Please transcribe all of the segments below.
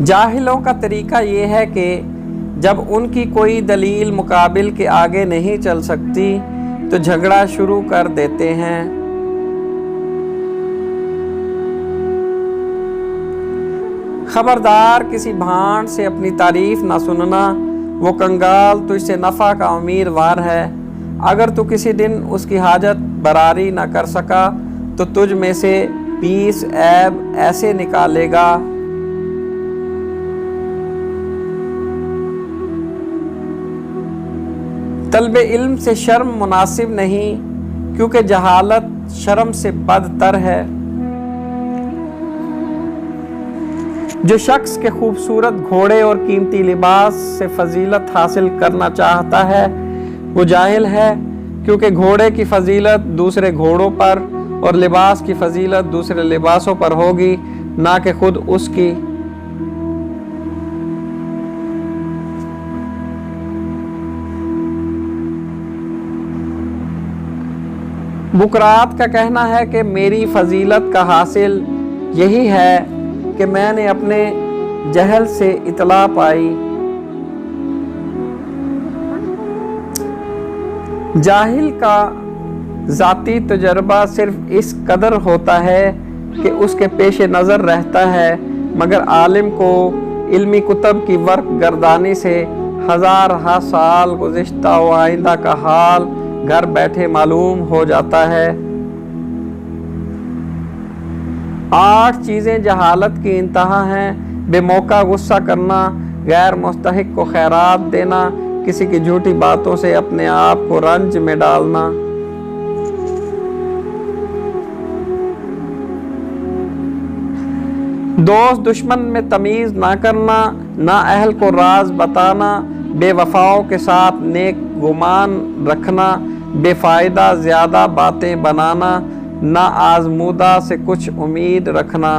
जाहिलों का तरीका ये है कि जब उनकी कोई दलील मुकाबिल के आगे नहीं चल सकती तो झगड़ा शुरू कर देते हैं। खबरदार, किसी भांड से अपनी तारीफ ना सुनना, वो कंगाल तुझसे नफ़ा का उम्मीदवार है। अगर तू किसी दिन उसकी हाजत बरारी ना कर सका तो तुझ में से 20 ऐब ऐसे निकालेगा। तलबे इल्म से शर्म मुनासिब नहीं, क्योंकि जहालत शर्म से बदतर है। जो शख्स के खूबसूरत घोड़े और कीमती लिबास से फजीलत हासिल करना चाहता है वो जाहिल है, क्योंकि घोड़े की फजीलत दूसरे घोड़ों पर और लिबास की फजीलत दूसरे लिबासों पर होगी, ना कि खुद उसकी। बुकरात का कहना है कि मेरी फजीलत का हासिल यही है कि मैंने अपने जहल से इतला पाई। जाहिल का ज़ाती तजर्बा सिर्फ इस कदर होता है कि उसके पेश नज़र रहता है, मगर आलिम को इल्मी कुतब की वर्क गर्दानी से हज़ार साल गुज़िश्ता व आइंदा का हाल घर बैठे मालूम हो जाता है। 8 चीज़ें जहालत की इंतहा हैं: बेमौका गुस्सा करना, गैर मुस्तहिक को खैरात देना, किसी की झूठी बातों से अपने आप को रंज में डालना, दोस्त दुश्मन में तमीज़ ना करना, ना अहल को राज बताना, बेवफाओं के साथ नेक गुमान रखना, बेफायदा ज़्यादा बातें बनाना, ना आजमूदा से कुछ उम्मीद रखना।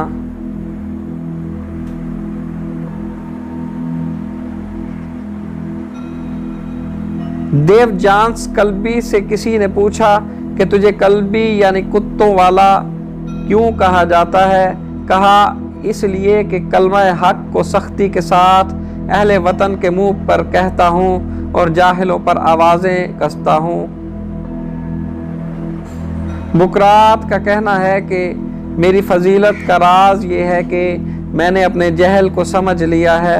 देवजांस कल्बी से किसी ने पूछा कि तुझे कल्बी यानी कुत्तों वाला क्यों कहा जाता है? कहा, इसलिए कि कलमा हक को सख्ती के साथ अहले वतन के मुंह पर कहता हूँ और जाहिलों पर आवाज़ें कसता हूँ। बुकरात का कहना है कि मेरी फजीलत का राज ये है कि मैंने अपने जहल को समझ लिया है